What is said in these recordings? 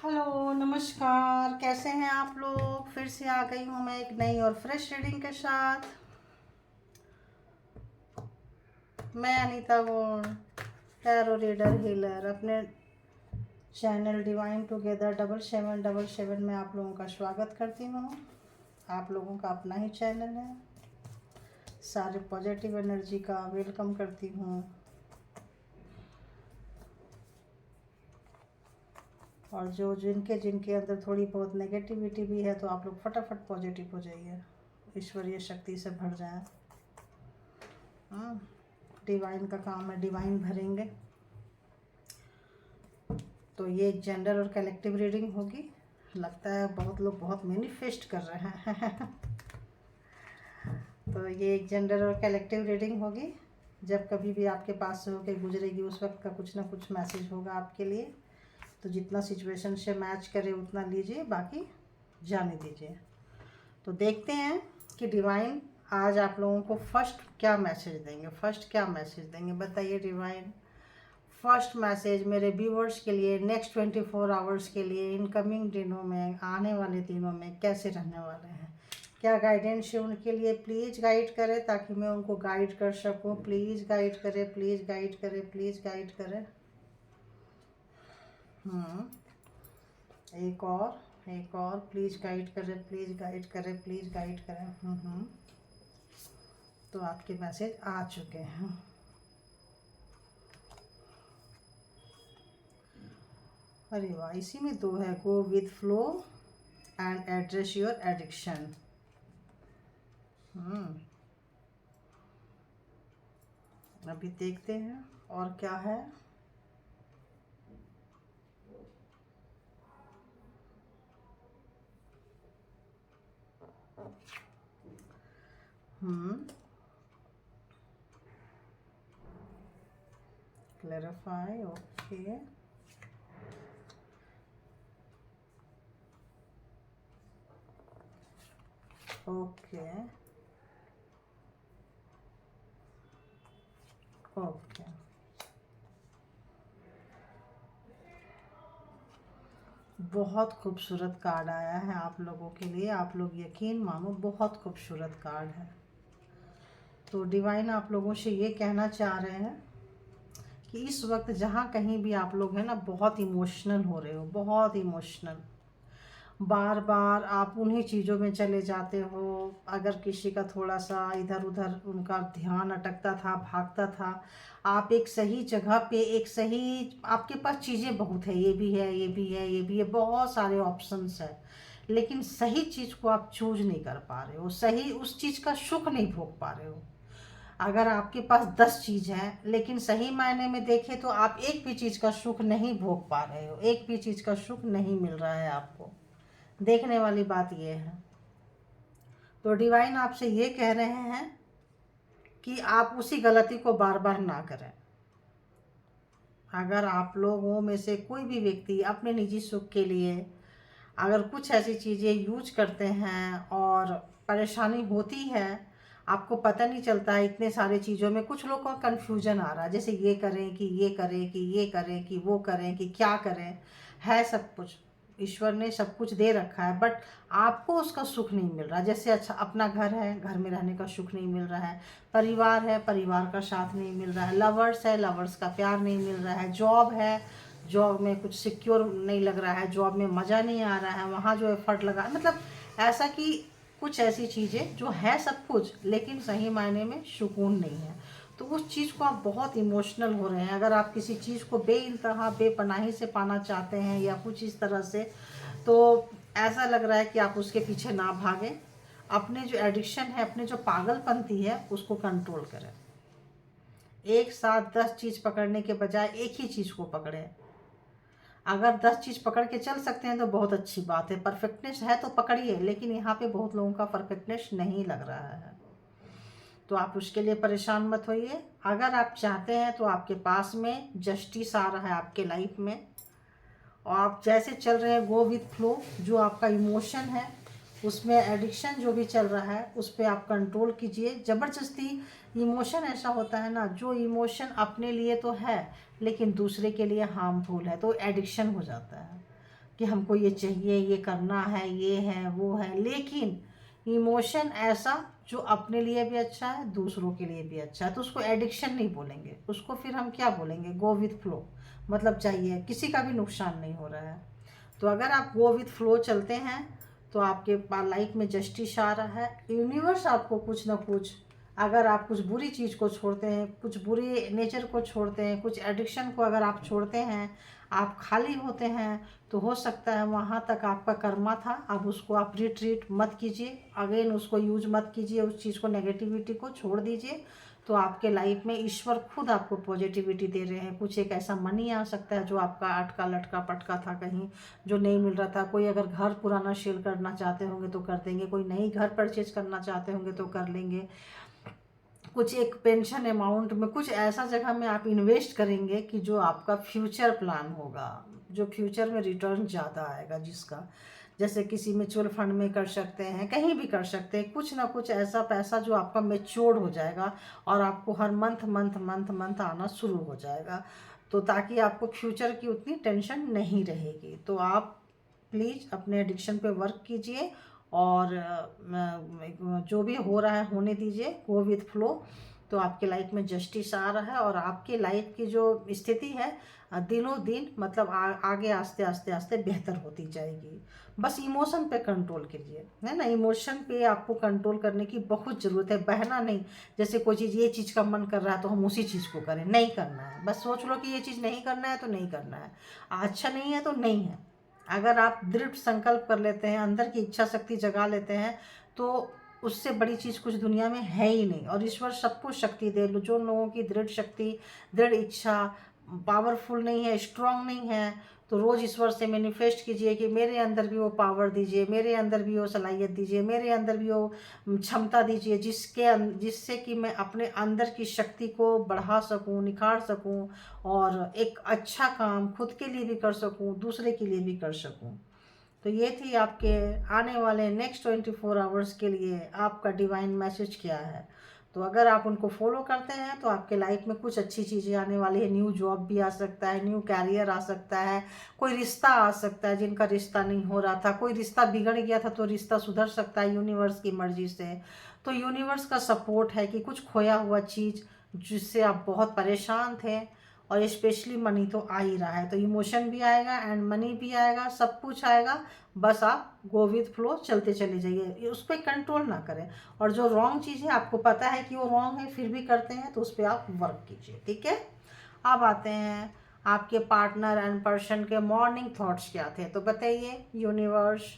Hello नमस्कार, कैसे हैं आप लोग। फिर से आ गई हूँ मैं एक नई और फ्रेश रीडिंग के साथ। मैं Anita Gaur, tarot reader healer, अपने चैनल डिवाइन टुगेदर 7777 में आप लोगों का स्वागत करती हूँ। आप लोगों का अपना ही चैनल है, सारे पॉजिटिव एनर्जी का वेलकम करती हूँ। और जो जिनके जिनके अंदर थोड़ी बहुत नेगेटिविटी भी है तो आप लोग फटाफट पॉजिटिव हो जाइए, ईश्वरीय शक्ति से भर जाएं। डिवाइन का काम है, डिवाइन भरेंगे। तो ये जेंडर और कलेक्टिव रीडिंग होगी। लगता है बहुत लोग बहुत मैनिफेस्ट कर रहे हैं तो ये एक जेंडर और कलेक्टिव रीडिंग होगी। जब कभी भी आपके पास से होकर गुजरेगी उस वक्त का कुछ ना कुछ मैसेज होगा आपके लिए। तो जितना सिचुएशन से मैच करे उतना लीजिए, बाकी जाने दीजिए। तो देखते हैं कि डिवाइन आज आप लोगों को फर्स्ट क्या मैसेज देंगे। बताइए डिवाइन, फर्स्ट मैसेज मेरे व्यूवर्स के लिए नेक्स्ट 24 आवर्स के लिए, इनकमिंग दिनों में, आने वाले दिनों में कैसे रहने वाले हैं, क्या गाइडेंस है उनके लिए। प्लीज़ गाइड करें ताकि मैं उनको गाइड कर सकूं। प्लीज़ गाइड करें, प्लीज़ गाइड करें, प्लीज़ गाइड करें। एक और प्लीज़ गाइड करें, प्लीज़ गाइड करें, प्लीज़ गाइड करें। तो आपके मैसेज आ चुके हैं। अरे वाह, इसी में दो है, go with flow and address your addiction. अभी देखते हैं और क्या है। Clarify, okay. ओके ओके, बहुत खूबसूरत कार्ड आया है आप लोगों के लिए। आप लोग यकीन मानो, बहुत खूबसूरत कार्ड है। तो डिवाइन आप लोगों से ये कहना चाह रहे हैं कि इस वक्त जहाँ कहीं भी आप लोग हैं ना, बहुत इमोशनल हो रहे हो, बहुत इमोशनल। बार बार आप उन्हीं चीज़ों में चले जाते हो। अगर किसी का थोड़ा सा इधर उधर उनका ध्यान अटकता था, भागता था, आप एक सही जगह पे, एक सही, आपके पास चीज़ें बहुत है, ये भी है, ये भी है, ये भी है, बहुत सारे ऑप्शंस है, लेकिन सही चीज़ को आप चूज नहीं कर पा रहे हो, सही उस चीज़ का सुख नहीं भोग पा रहे हो। अगर आपके पास 10 चीज़ हैं लेकिन सही मायने में देखें तो आप एक भी चीज़ का सुख नहीं भोग पा रहे हो, एक भी चीज़ का सुख नहीं मिल रहा है आपको। देखने वाली बात यह है। तो डिवाइन आपसे ये कह रहे हैं कि आप उसी गलती को बार बार ना करें। अगर आप लोगों में से कोई भी व्यक्ति अपने निजी सुख के लिए अगर कुछ ऐसी चीज़ें यूज करते हैं और परेशानी होती है, आपको पता नहीं चलता है, इतने सारे चीज़ों में कुछ लोगों का कन्फ्यूजन आ रहा है, जैसे ये करें कि ये करें कि ये करें कि वो करें कि क्या करें। है सब कुछ, ईश्वर ने सब कुछ दे रखा है, बट आपको उसका सुख नहीं मिल रहा। जैसे अच्छा, अपना घर है, घर में रहने का सुख नहीं मिल रहा है, परिवार है, परिवार का साथ नहीं मिल रहा है, लवर्स है, लवर्स का प्यार नहीं मिल रहा है, जॉब है, जॉब में कुछ सिक्योर नहीं लग रहा है, जॉब में मज़ा नहीं आ रहा है, वहाँ जो एफर्ट लगा, मतलब ऐसा कि कुछ ऐसी चीज़ें जो है सब कुछ लेकिन सही मायने में सुकून नहीं है। तो उस चीज़ को आप बहुत इमोशनल हो रहे हैं। अगर आप किसी चीज़ को बेइंतहा बेपनाही से पाना चाहते हैं या कुछ इस तरह से, तो ऐसा लग रहा है कि आप उसके पीछे ना भागें। अपने जो एडिक्शन है, अपने जो पागलपंती है, उसको कंट्रोल करें। एक साथ 10 चीज़ पकड़ने के बजाय एक ही चीज़ को पकड़ें। अगर 10 चीज़ पकड़ के चल सकते हैं तो बहुत अच्छी बात है, परफेक्टनेस है तो पकड़िए, लेकिन यहाँ पे बहुत लोगों का परफेक्टनेस नहीं लग रहा है, तो आप उसके लिए परेशान मत होइए। अगर आप चाहते हैं तो आपके पास में जस्टिस आ रहा है आपके लाइफ में, और आप जैसे चल रहे हैं, गो विथ फ्लो। जो आपका इमोशन है उसमें, एडिक्शन जो भी चल रहा है उस पर आप कंट्रोल कीजिए। ज़बरदस्ती इमोशन ऐसा होता है ना, जो इमोशन अपने लिए तो है लेकिन दूसरे के लिए हार्मफुल है, तो एडिक्शन हो जाता है। कि हमको ये चाहिए, ये करना है, ये है, वो है। लेकिन इमोशन ऐसा जो अपने लिए भी अच्छा है, दूसरों के लिए भी अच्छा है, तो उसको एडिक्शन नहीं बोलेंगे, उसको फिर हम क्या बोलेंगे, गो विथ फ्लो। मतलब चाहिए, किसी का भी नुकसान नहीं हो रहा है। तो अगर आप गो विथ फ्लो चलते हैं तो आपके लाइफ में जस्टिस आ रहा है। यूनिवर्स आपको कुछ ना कुछ, अगर आप कुछ बुरी चीज़ को छोड़ते हैं, कुछ बुरी नेचर को छोड़ते हैं, कुछ एडिक्शन को अगर आप छोड़ते हैं, आप खाली होते हैं, तो हो सकता है वहाँ तक आपका कर्मा था। अब उसको आप रिट्रीट मत कीजिए, अगेन उसको यूज मत कीजिए, उस चीज़ को, नेगेटिविटी को छोड़ दीजिए। तो आपके लाइफ में ईश्वर खुद आपको पॉजिटिविटी दे रहे हैं। कुछ एक ऐसा मनी आ सकता है जो आपका अटका लटका पटका था कहीं, जो नहीं मिल रहा था। कोई अगर घर पुराना सेल करना चाहते होंगे तो कर देंगे, कोई नई घर परचेज करना चाहते होंगे तो कर लेंगे। कुछ एक पेंशन अमाउंट में कुछ ऐसा जगह में आप इन्वेस्ट करेंगे कि जो आपका फ्यूचर प्लान होगा, जो फ्यूचर में रिटर्न ज़्यादा आएगा जिसका। जैसे किसी म्यूचुअल फंड में कर सकते हैं, कहीं भी कर सकते हैं, कुछ ना कुछ ऐसा पैसा जो आपका मेच्योर्ड हो जाएगा और आपको हर मंथ मंथ मंथ मंथ आना शुरू हो जाएगा। तो ताकि आपको फ्यूचर की उतनी टेंशन नहीं रहेगी। तो आप प्लीज़ अपने एडिक्शन पे वर्क कीजिए और जो भी हो रहा है होने दीजिए, गो विथ फ्लो। तो आपके लाइफ में जस्टिस आ रहा है और आपकी लाइफ की जो स्थिति है दिनों दिन, मतलब आगे आस्ते आस्ते आस्ते बेहतर होती जाएगी। बस इमोशन पे कंट्रोल कीजिए, है ना। इमोशन पे आपको कंट्रोल करने की बहुत ज़रूरत है, बहना नहीं। जैसे कोई चीज़, ये चीज़ का मन कर रहा है तो हम उसी चीज़ को करें, नहीं करना है। बस सोच लो कि ये चीज़ नहीं करना है तो नहीं करना है, अच्छा नहीं है तो नहीं है। अगर आप दृढ़ संकल्प कर लेते हैं, अंदर की इच्छा शक्ति जगा लेते हैं, तो उससे बड़ी चीज़ कुछ दुनिया में है ही नहीं। और ईश्वर सबको शक्ति दे। जो लोगों की दृढ़ शक्ति, दृढ़ इच्छा पावरफुल नहीं है, स्ट्रांग नहीं है, तो रोज़ ईश्वर से मैनिफेस्ट कीजिए कि मेरे अंदर भी वो पावर दीजिए, मेरे अंदर भी वो सलाहियत दीजिए, मेरे अंदर भी वो क्षमता दीजिए, जिससे कि मैं अपने अंदर की शक्ति को बढ़ा सकूं, निखार सकूं और एक अच्छा काम खुद के लिए भी कर सकूं, दूसरे के लिए भी कर सकूं। तो ये थी आपके आने वाले नेक्स्ट 24 आवर्स के लिए आपका डिवाइन मैसेज क्या है। तो अगर आप उनको फॉलो करते हैं तो आपके लाइफ में कुछ अच्छी चीज़ें आने वाली है। न्यू जॉब भी आ सकता है, न्यू कैरियर आ सकता है, कोई रिश्ता आ सकता है जिनका रिश्ता नहीं हो रहा था, कोई रिश्ता बिगड़ गया था तो रिश्ता सुधर सकता है यूनिवर्स की मर्जी से। तो यूनिवर्स का सपोर्ट है कि कुछ खोया हुआ चीज़ जिससे आप बहुत परेशान थे, और स्पेशली मनी तो आ ही रहा है, तो इमोशन भी आएगा एंड मनी भी आएगा, सब कुछ आएगा। बस आप गो विथ फ्लो चलते चले जाइए, उस पर कंट्रोल ना करें। और जो रॉन्ग चीज़ है, आपको पता है कि वो रॉन्ग है फिर भी करते हैं, तो उस पर आप वर्क कीजिए, ठीक है। अब आते हैं आपके पार्टनर एंड पर्सन के मॉर्निंग थॉट्स क्या थे। तो बताइए यूनिवर्स,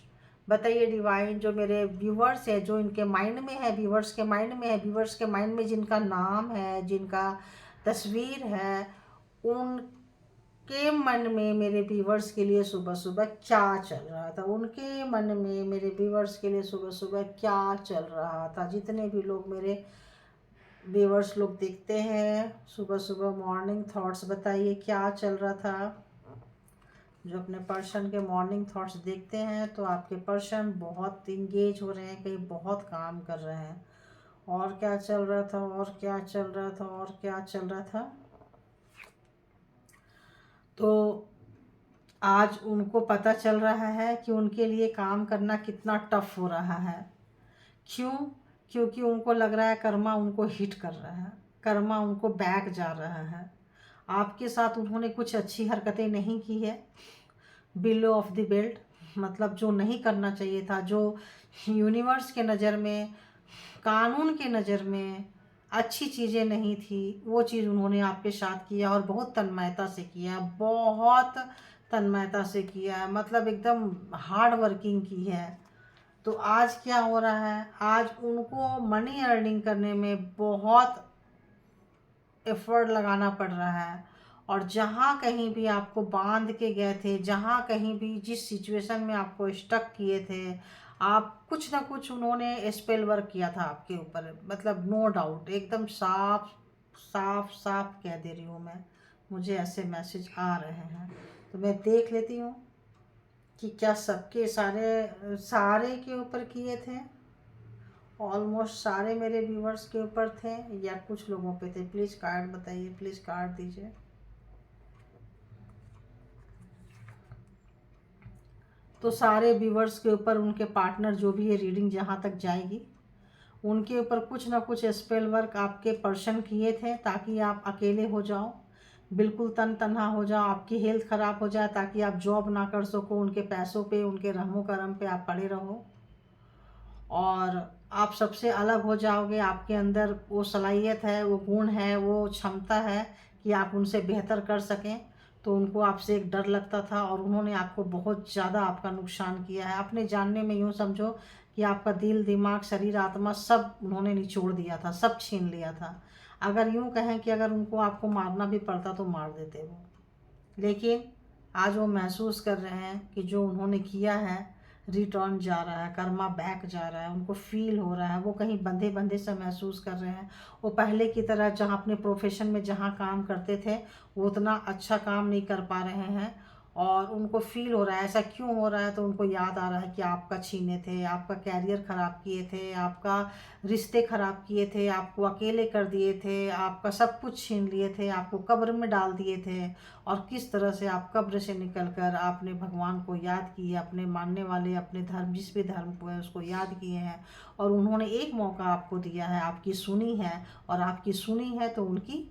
बताइए डिवाइन, जो मेरे व्यूवर्स है, जो इनके माइंड में है, व्यूवर्स के माइंड में है, व्यूवर्स के माइंड में जिनका नाम है, जिनका तस्वीर है, उनके मन में मेरे व्यूवर्स के लिए सुबह सुबह क्या चल रहा था। उनके मन में मेरे व्यूवर्स के लिए सुबह सुबह क्या चल रहा था। जितने भी लोग मेरे व्यूवर्स लोग देखते हैं, सुबह सुबह मॉर्निंग थॉट्स बताइए क्या चल रहा था। जो अपने पर्सन के मॉर्निंग थॉट्स देखते हैं तो आपके पर्सन बहुत इंगेज हो रहे हैं, कहीं बहुत काम कर रहे हैं। और क्या चल रहा था, और क्या चल रहा था, और क्या चल रहा था। तो आज उनको पता चल रहा है कि उनके लिए काम करना कितना टफ हो रहा है। क्यों? क्योंकि उनको लग रहा है कर्मा उनको हिट कर रहा है, कर्मा उनको बैक जा रहा है। आपके साथ उन्होंने कुछ अच्छी हरकतें नहीं की है, बिलो ऑफ द बेल्ट, मतलब जो नहीं करना चाहिए था, जो यूनिवर्स के नज़र में, कानून के नज़र में अच्छी चीज़ें नहीं थी, वो चीज़ उन्होंने आपके साथ किया और बहुत तन्मयता से किया, बहुत तन्मयता से किया है, मतलब एकदम हार्ड वर्किंग की है। तो आज क्या हो रहा है, आज उनको मनी अर्निंग करने में बहुत एफर्ट लगाना पड़ रहा है। और जहाँ कहीं भी आपको बांध के गए थे, जहाँ कहीं भी जिस सिचुएशन में आपको स्टक किए थे, आप कुछ ना कुछ उन्होंने स्पेल वर्क किया था आपके ऊपर, मतलब नो डाउट, एकदम साफ साफ साफ कह दे रही हूँ मैं, मुझे ऐसे मैसेज आ रहे हैं। तो मैं देख लेती हूँ कि क्या सबके सारे सारे के ऊपर किए थे, ऑलमोस्ट सारे मेरे व्यूवर्स के ऊपर थे या कुछ लोगों पे थे। प्लीज़ कार्ड बताइए, प्लीज़ कार्ड दीजिए। तो सारे व्यूवर्स के ऊपर उनके पार्टनर जो भी है रीडिंग जहाँ तक जाएगी उनके ऊपर कुछ ना कुछ स्पेल वर्क आपके पर्सन किए थे ताकि आप अकेले हो जाओ, बिल्कुल तन तनहा हो जाओ, आपकी हेल्थ ख़राब हो जाए ताकि आप जॉब ना कर सको, उनके पैसों पे उनके रहमो करम पे आप पड़े रहो और आप सबसे अलग हो जाओगे। आपके अंदर वो सलाहियत है, वो गुण है, वो क्षमता है कि आप उनसे बेहतर कर सकें। तो उनको आपसे एक डर लगता था और उन्होंने आपको बहुत ज़्यादा आपका नुकसान किया है। अपने जानने में यूँ समझो कि आपका दिल, दिमाग, शरीर, आत्मा सब उन्होंने निचोड़ दिया था, सब छीन लिया था। अगर यूँ कहें कि अगर उनको आपको मारना भी पड़ता तो मार देते वो। लेकिन आज वो महसूस कर रहे हैं कि जो उन्होंने किया है रिटर्न जा रहा है, कर्मा बैक जा रहा है, उनको फील हो रहा है, वो कहीं बंधे बंधे से महसूस कर रहे हैं। वो पहले की तरह जहाँ अपने प्रोफेशन में जहाँ काम करते थे वो उतना अच्छा काम नहीं कर पा रहे हैं और उनको फील हो रहा है। ऐसा क्यों हो रहा है? तो उनको याद आ रहा है कि आपका छीने थे, आपका कैरियर ख़राब किए थे, आपका रिश्ते ख़राब किए थे, आपको अकेले कर दिए थे, आपका सब कुछ छीन लिए थे, आपको कब्र में डाल दिए थे और किस तरह से आप कब्र से निकलकर आपने भगवान को याद किए, अपने मानने वाले, अपने धर्म, जिस भी धर्म को है उसको याद किए हैं और उन्होंने एक मौका आपको दिया है, आपकी सुनी है और आपकी सुनी है तो उनकी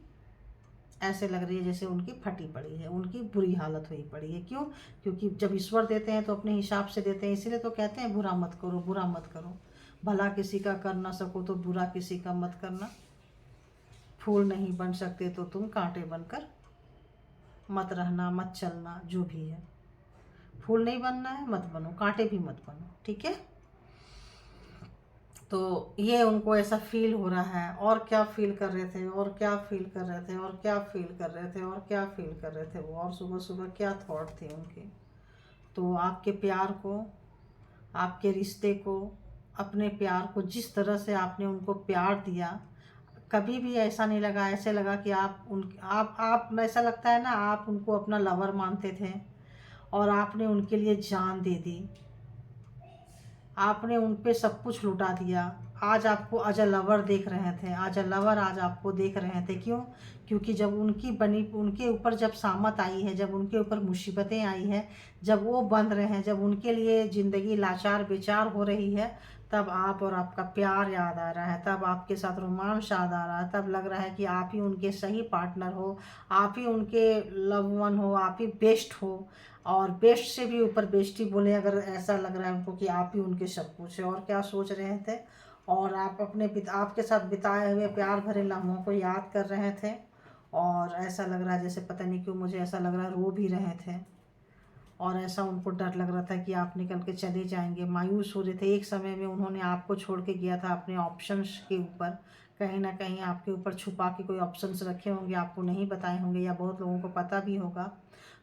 ऐसे लग रही है जैसे उनकी फटी पड़ी है, उनकी बुरी हालत हुई पड़ी है। क्यों? क्योंकि जब ईश्वर देते हैं तो अपने हिसाब से देते हैं, इसीलिए तो कहते हैं बुरा मत करो, बुरा मत करो, भला किसी का कर ना सको तो बुरा किसी का मत करना, फूल नहीं बन सकते तो तुम कांटे बनकर मत रहना, मत चलना, जो भी है। फूल नहीं बनना है मत बनो, कांटे भी मत बनो, ठीक है। तो ये उनको ऐसा फील हो रहा है और क्या फील कर रहे थे और क्या फील कर रहे थे और क्या फील कर रहे थे और क्या फील कर रहे थे वो, और सुबह सुबह क्या थॉट थे उनके। तो आपके प्यार को, आपके रिश्ते को, अपने प्यार को, जिस तरह से आपने उनको प्यार दिया, कभी भी ऐसा नहीं लगा, ऐसे लगा कि आप ऐसा लगता है ना आप उनको अपना लवर मानते थे और आपने उनके लिए जान दे दी, आपने उन पे सब कुछ लुटा दिया। आज आपको एज अ लवर देख रहे थे, एज अ लवर आज आपको देख रहे थे। क्यों? क्योंकि जब उनके ऊपर जब सामत आई है, जब उनके ऊपर मुसीबतें आई हैं, जब वो बंध रहे हैं, जब उनके लिए ज़िंदगी लाचार बेचार हो रही है, तब आप और आपका प्यार याद आ रहा है, तब आपके साथ रोमांस याद आ रहा है, तब लग रहा है कि आप ही उनके सही पार्टनर हो, आप ही उनके लव वन हो, आप ही बेस्ट हो और बेस्ट से भी ऊपर बेस्टी बोले अगर ऐसा लग रहा है उनको कि आप ही उनके सब कुछ है। और क्या सोच रहे थे और आप आपके साथ बिताए हुए प्यार भरे लम्हों को याद कर रहे थे और ऐसा लग रहा है जैसे पता नहीं क्यों मुझे ऐसा लग रहा है रो भी रहे थे और ऐसा उनको डर लग रहा था कि आप निकल के चले जाएंगे, मायूस हो रहे थे। एक समय में उन्होंने आपको छोड़ के गया था अपने ऑप्शंस के ऊपर, कहीं ना कहीं आपके ऊपर छुपा के कोई ऑप्शंस रखे होंगे, आपको नहीं बताए होंगे या बहुत लोगों को पता भी होगा।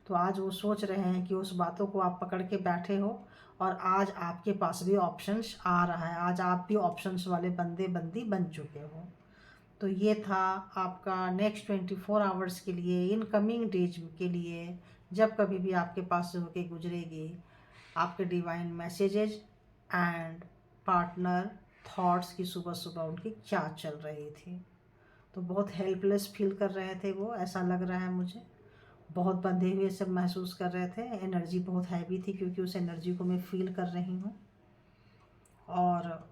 तो आज वो सोच रहे हैं कि उस बातों को आप पकड़ के बैठे हो और आज आपके पास भी ऑप्शंस आ रहा है, आज आप भी ऑप्शंस वाले बंदे बंदी बन चुके हो। तो ये था आपका नेक्स्ट 24 आवर्स के लिए, इन कमिंग डेज के लिए, जब कभी भी आपके पास से होके गुजरेगी, आपके divine messages and partner thoughts की सुबह सुबह उनकी क्या चल रही थी। तो बहुत हेल्पलेस फील कर रहे थे वो, ऐसा लग रहा है मुझे, बहुत बंधे हुए सब महसूस कर रहे थे। एनर्जी बहुत हैवी थी क्योंकि उस एनर्जी को मैं फील कर रही हूँ और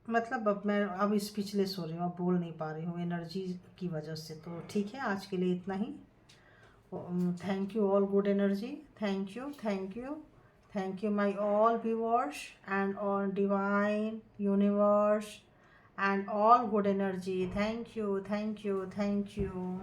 मतलब अब स्पीचलेस हो रही हूँ, अब बोल नहीं पा रही हूँ एनर्जी की वजह से। तो ठीक है, आज के लिए इतना ही। Thank you all good energy, thank you, thank you, thank you my all viewers and all divine universe and all good energy. Thank you, thank you, thank you.